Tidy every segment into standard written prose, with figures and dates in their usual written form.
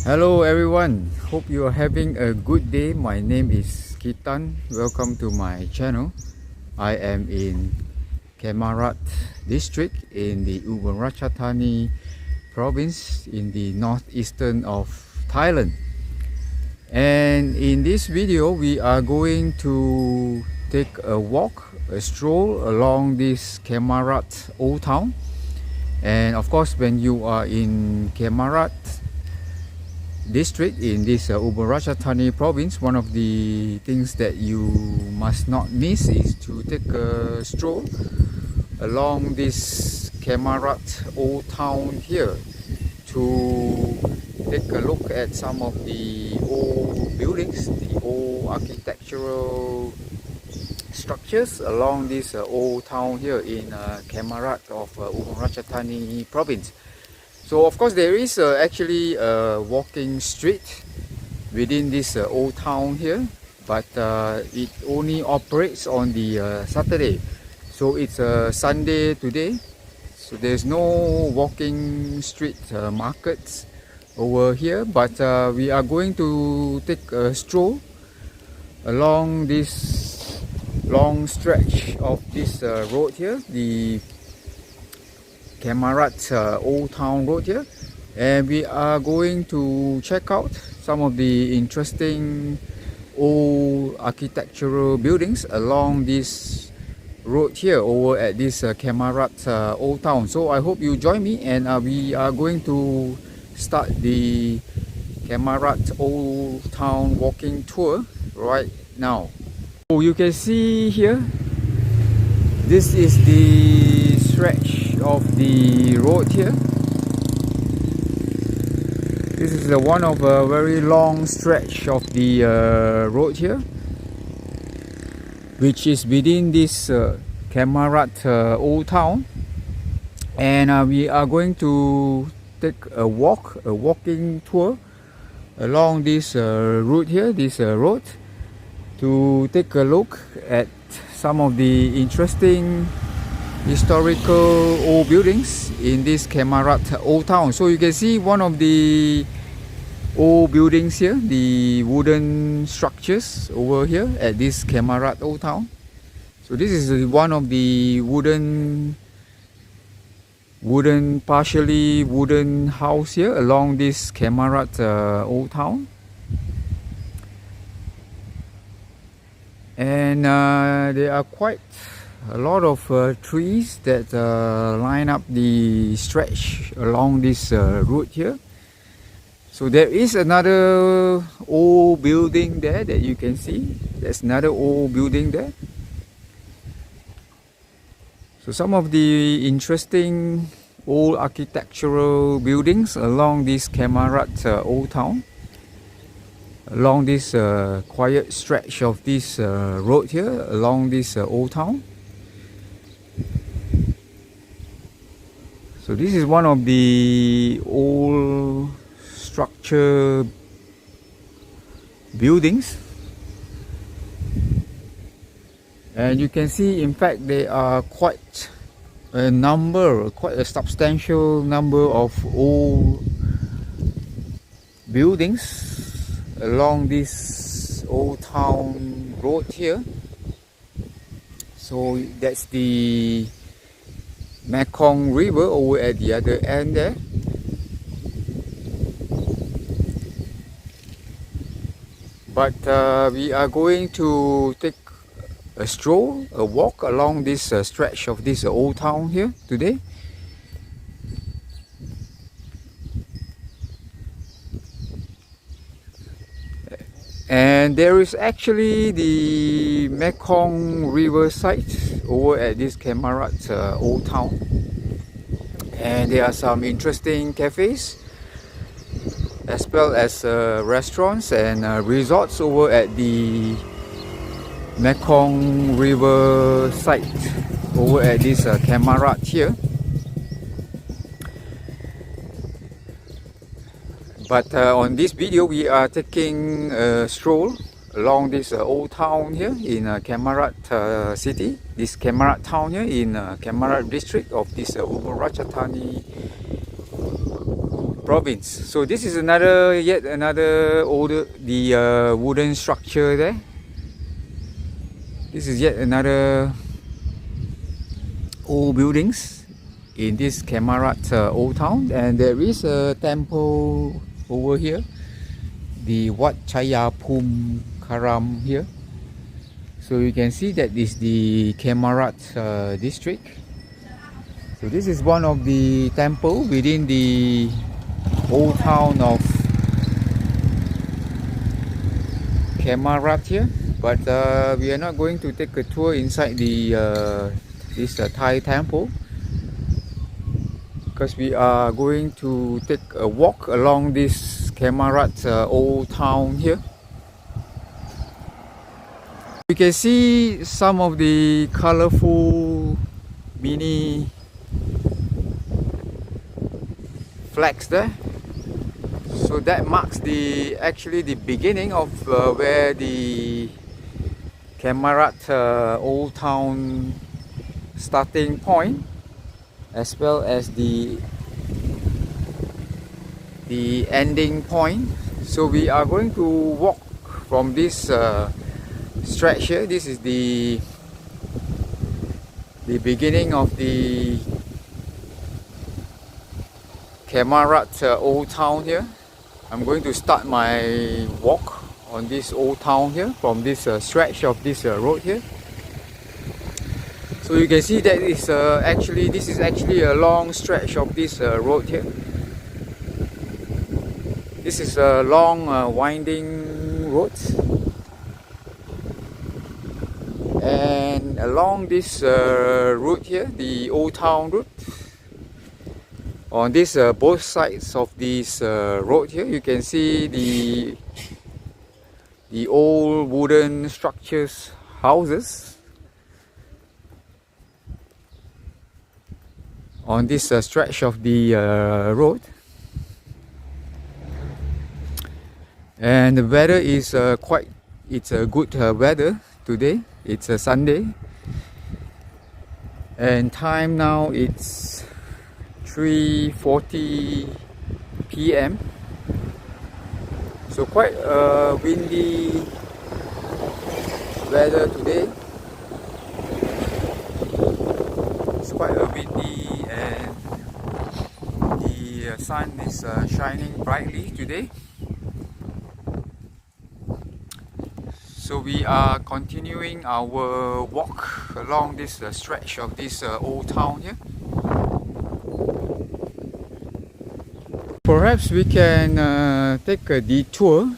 Hello everyone, hope you are having a good day. My name is Kitan. Welcome to my channel. I am in Khemmarat district in the Ubon Ratchathani province in the northeastern of Thailand. And in this video we are going to take a walk, a stroll along this Khemmarat old town. And of course, when you are in Khemmarat district in this Ubon Ratchathani province, one of the things that you must not miss is to take a stroll along this Khemmarat old town here to take a look at some of the old buildings, the old architectural structures along this old town here in Khemmarat of Ubon Ratchathani province. So of course there is actually a walking street within this old town here, but it only operates on the Saturday. So it's a Sunday today, so there's no walking street markets over here, but we are going to take a stroll along this long stretch of this road here, the Khemmarat old town road here, and we are going to check out some of the interesting old architectural buildings along this road here over at this Khemmarat old town. So I hope you join me, and we are going to start the Khemmarat old town walking tour right now. So you can see here, this is the stretch of the road here. This is one of a very long stretch of the road here, which is within this Khemmarat old town, and we are going to take a walking tour along this route here, this road, to take a look at some of the interesting historical old buildings in this Khemmarat old town. So you can see one of the old buildings here, the wooden structures over here at this Khemmarat old town. So this is one of the partially wooden house here along this Khemmarat old town. And there are quite a lot of trees that line up the stretch along this route here. So there is another old building there that you can see. There's another old building there. So some of the interesting old architectural buildings along this Khemmarat old town, along this quiet stretch of this road here along this old town. So this is one of the old structure buildings, and you can see, in fact, there are quite a substantial number of old buildings along this old town road here. So that's the Mekong River over at the other end there. But we are going to take a stroll, a walk along this stretch of this old town here today. And there is actually the Mekong River site over at this Khemmarat old town, and there are some interesting cafes as well as restaurants and resorts over at the Mekong River site over at this Khemmarat here. But on this video we are taking a stroll along this old town here in Khemmarat city, this Khemmarat town here in Khemmarat district of this Ubon Ratchathani province. So this is yet another older wooden structure there. This is yet another old buildings in this Khemmarat old town, and there is a temple over here, the Wat Chayapum Karam here. So you can see that is the Khemmarat district. So this is one of the temple within the old town of Khemmarat here, but we are not going to take a tour inside the this Thai temple, because we are going to take a walk along this Khemmarat old town here. You can see some of the colorful mini flags there. So that marks actually the beginning of where the Khemmarat old town starting point, as well as the ending point. So we are going to walk from this stretch here. This is the beginning of the Khemmarat old town here. I'm going to start my walk on this old town here from this stretch of this road here. So you can see that this is actually a long stretch of this road here. This is a long winding road, and along this route here, the old town route, on this both sides of this road here, you can see the old wooden structures, houses on this stretch of the road. And the weather is it's a good weather today. It's a Sunday, and time now it's 3:40 p.m. So quite a windy weather today. It's quite a windy, and the sun is shining brightly today. So we are continuing our walk along this stretch of this old town here. Perhaps we can take a detour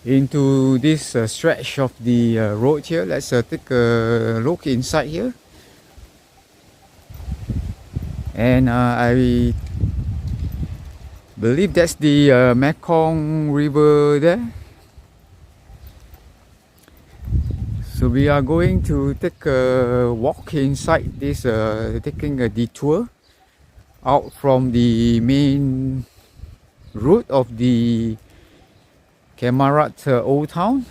into this stretch of the road here. Let's take a look inside here. And I believe that's the Mekong River there. So we are going to take a walk inside this, taking a detour out from the main route of the Khemmarat old town.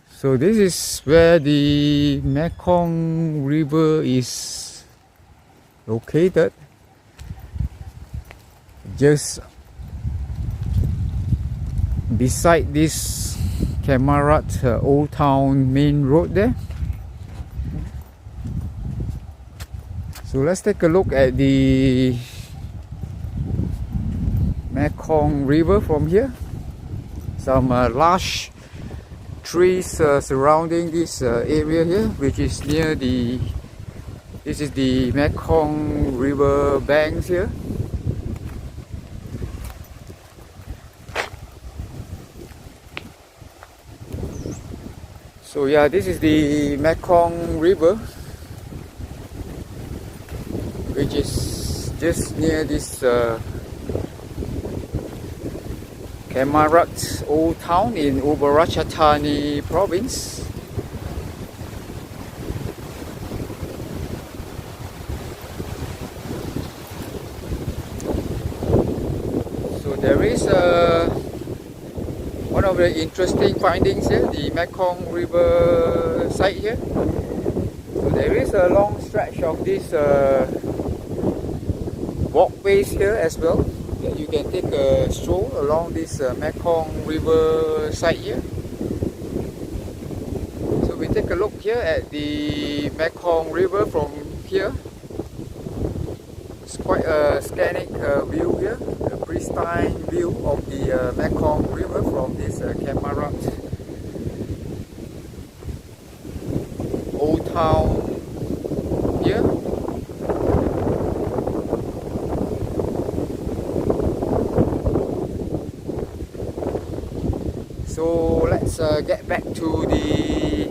So this is where the Mekong River is located, just beside this Khemmarat old town main road there. So let's take a look at the Mekong River from here. Some large trees surrounding this area here, which is near this is the Mekong River banks here. So yeah, this is the Mekong River, which is just near this Khemmarat old town in Ubon Ratchathani province. So there is one of the interesting findings here, the Mekong River site here. So There is a long stretch of this walkways here as well, that you can take a stroll along this Mekong River side here. So we take a look here at the Mekong River from here. It's quite a scenic view here, a pristine view of the Mekong River from this Khemmarat old town here. So let's get back to the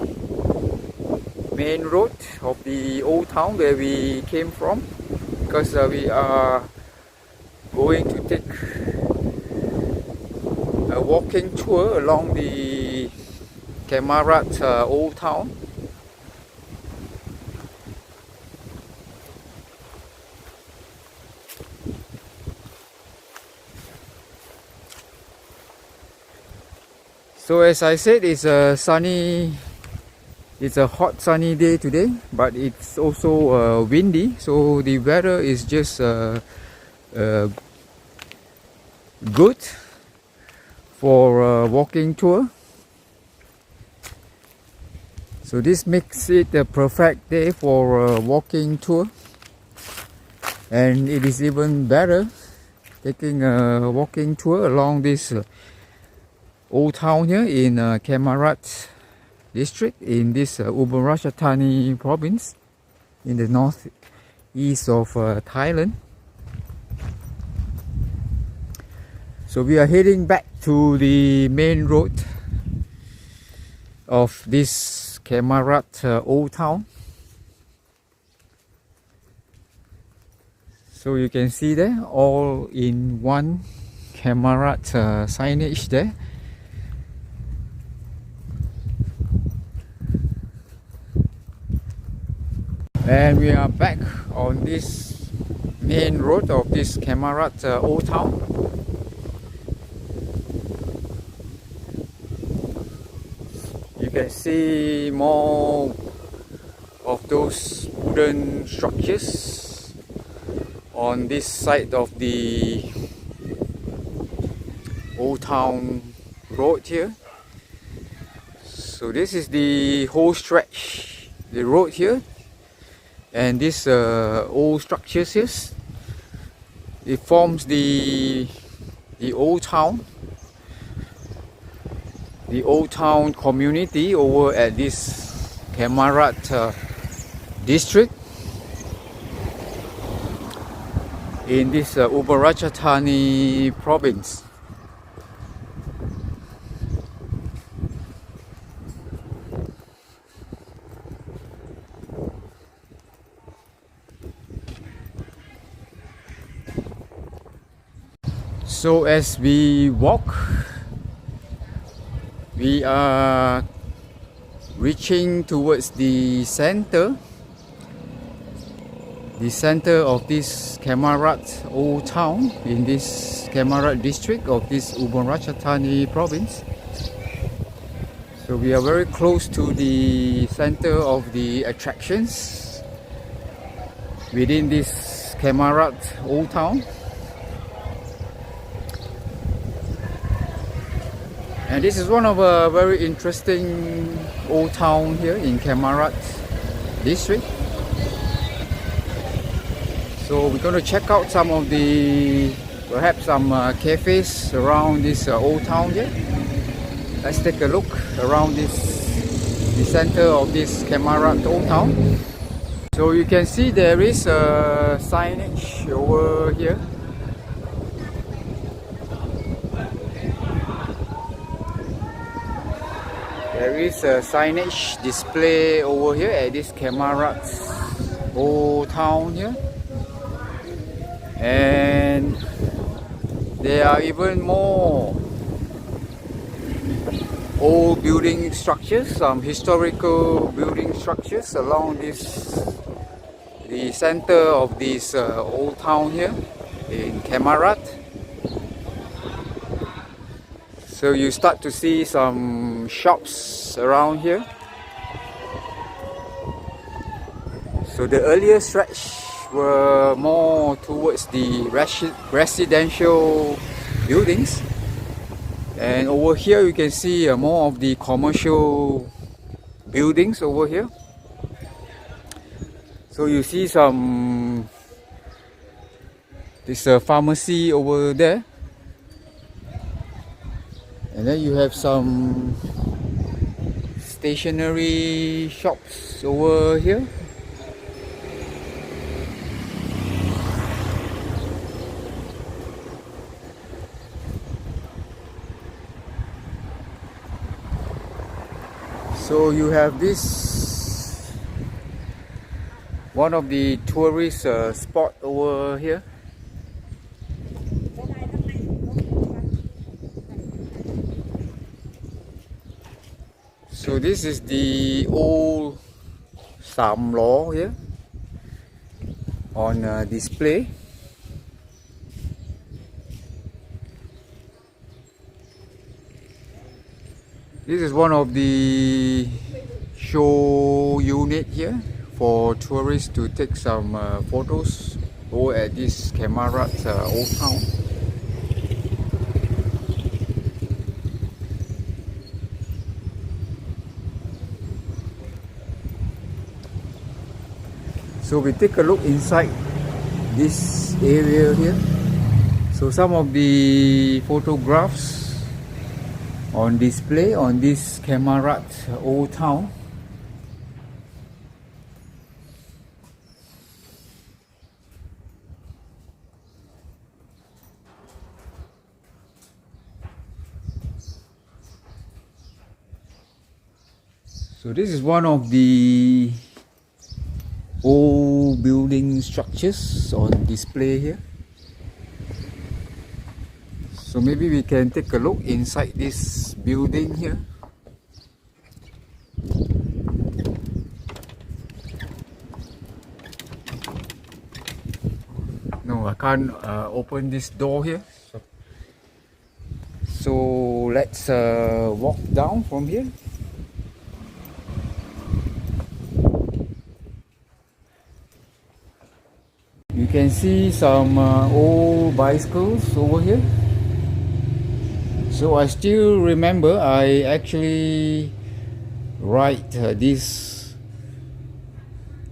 main road of the old town where we came from, because we are going to take a walking tour along the Khemmarat old town. So as I said, it's a hot sunny day today, but it's also windy, so the weather is just good for a walking tour. So this makes it a perfect day for a walking tour, and it is even better taking a walking tour along this old town here in Khemmarat district in this Ubon Ratchathani province in the northeast of Thailand. So we are heading back to the main road of this Khemmarat old town. So you can see there, all in one Khemmarat signage there. And we are back on this main road of this Khemmarat old town. You can see more of those wooden structures on this side of the old town road here. So this is the whole stretch, the road here. And this old structures here, it forms the old town community over at this Khemmarat district in this Ubon Ratchathani province. So as we walk, we are reaching towards the center of this Khemmarat old town in this Khemmarat district of this Ubon Ratchathani province. So we are very close to the center of the attractions within this Khemmarat old town. And this is one of a very interesting old town here in Khemmarat district. So we're going to check out some of perhaps some cafes around this old town here. Let's take a look around the center of this Khemmarat old town. So you can see there is a signage over here. There is a signage display over here at this Khemmarat old town here. And there are even more old building structures, some historical building structures along the center of this old town here in Khemmarat. So you start to see some shops around here. So the earlier stretch were more towards the residential buildings, and over here you can see more of the commercial buildings over here. So you see some, there's a pharmacy over there, and then you have some stationery shops over here. So you have this, one of the tourist spot over here. So this is the old Sam Law here on display. This is one of the show unit here for tourists to take some photos over at this Khemmarat old town. So we take a look inside this area here. So some of the photographs on display on this Khemmarat old town. So this is one of the old building structures on display here. So maybe we can take a look inside this building here. No, I can't open this door here. So let's walk down from here. You can see some old bicycles over here. So I still remember I actually ride these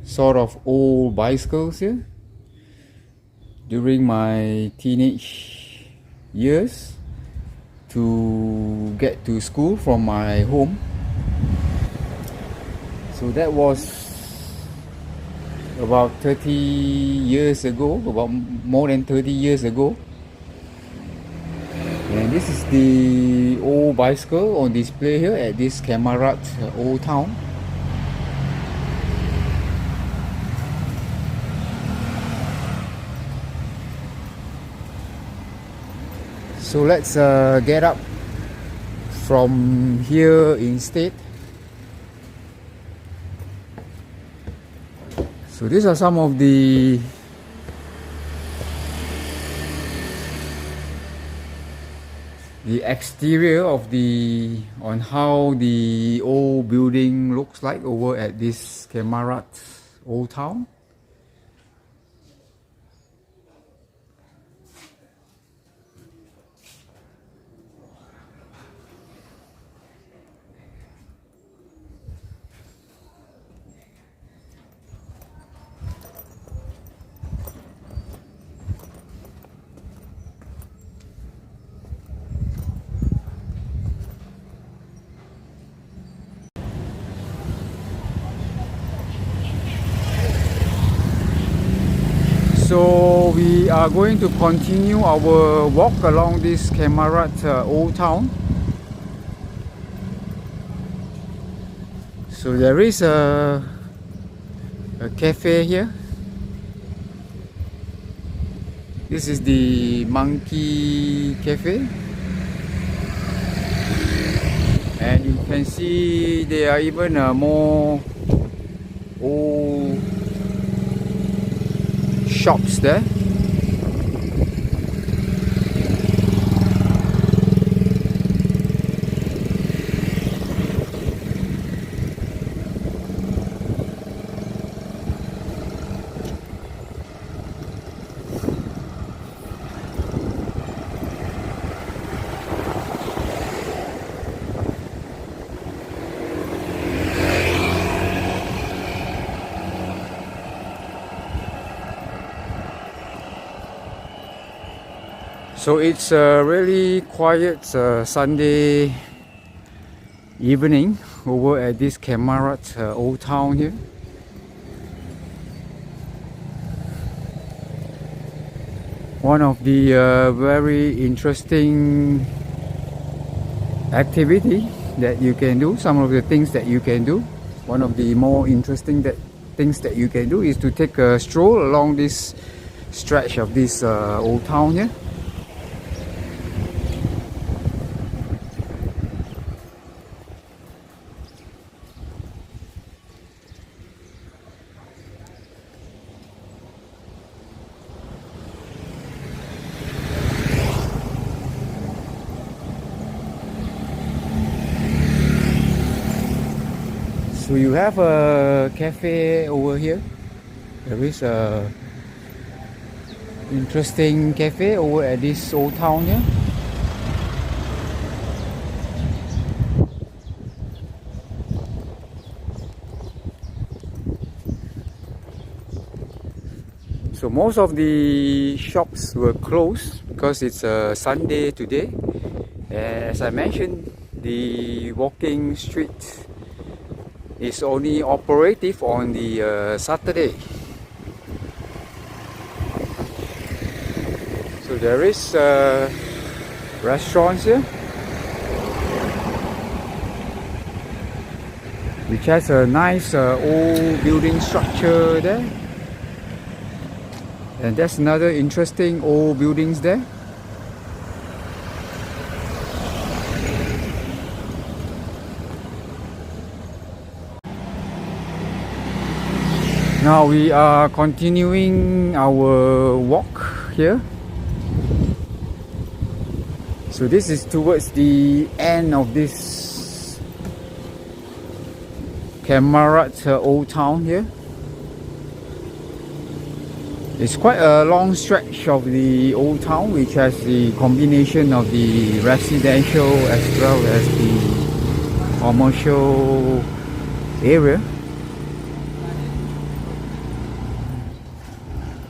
sort of old bicycles here during my teenage years to get to school from my home. So that was about 30 years ago, about more than 30 years ago. And this is the old bicycle on display here at this Khemmarat old town. So let's get up from here instead. So these are some of the exterior of on how the old building looks like over at this Khemmarat old town. So we are going to continue our walk along this Khemmarat old town. So there is a cafe here. This is the Monkey Cafe, and you can see there are even more old shops there. So it's a really quiet Sunday evening over at this Khemmarat old town here. One of the very interesting activity that you can do, some of the things that you can do, one of the more interesting things that you can do is to take a stroll along this stretch of this old town here. So you have a cafe over here. There is a interesting cafe over at this old town here. So most of the shops were closed because it's a Sunday today. As I mentioned, the walking street is only operative on the Saturday. So there is restaurants here which has a nice old building structure there, and there's another interesting old buildings there. Now we are continuing our walk here. So this is towards the end of this Khemmarat old town here. It's quite a long stretch of the old town which has the combination of the residential as well as the commercial area.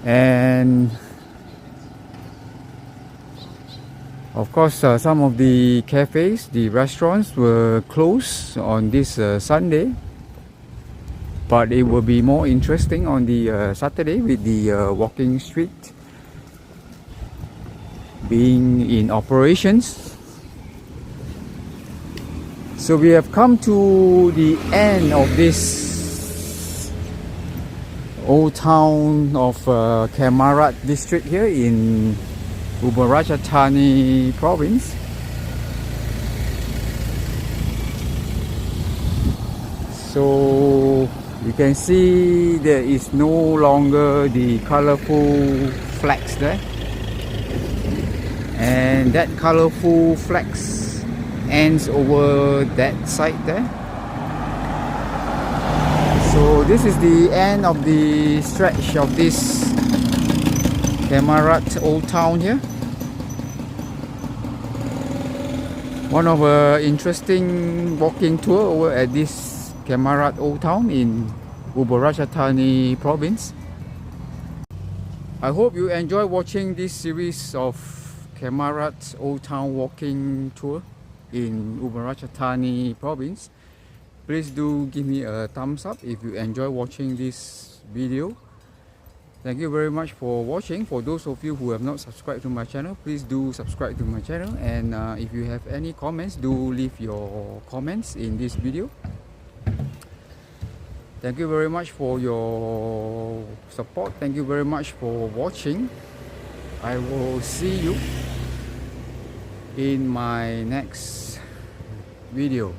And of course some of the cafes, the restaurants were closed on this Sunday, but it will be more interesting on the Saturday with the walking street being in operations. So we have come to the end of this old town of Khemmarat district here in Ubon Ratchathani province. So you can see there is no longer the colorful flags there, and that colorful flags ends over that side there. So this is the end of the stretch of this Khemmarat old town here. One of interesting walking tour over at this Khemmarat old town in Ubon Ratchathani province. I hope you enjoy watching this series of Khemmarat old town walking tour in Ubon Ratchathani province. Please do give me a thumbs up if you enjoy watching this video. Thank you very much for watching. For those of you who have not subscribed to my channel, please do subscribe to my channel, and if you have any comments, do leave your comments in this video. Thank you very much for your support. Thank you very much for watching. I will see you in my next video.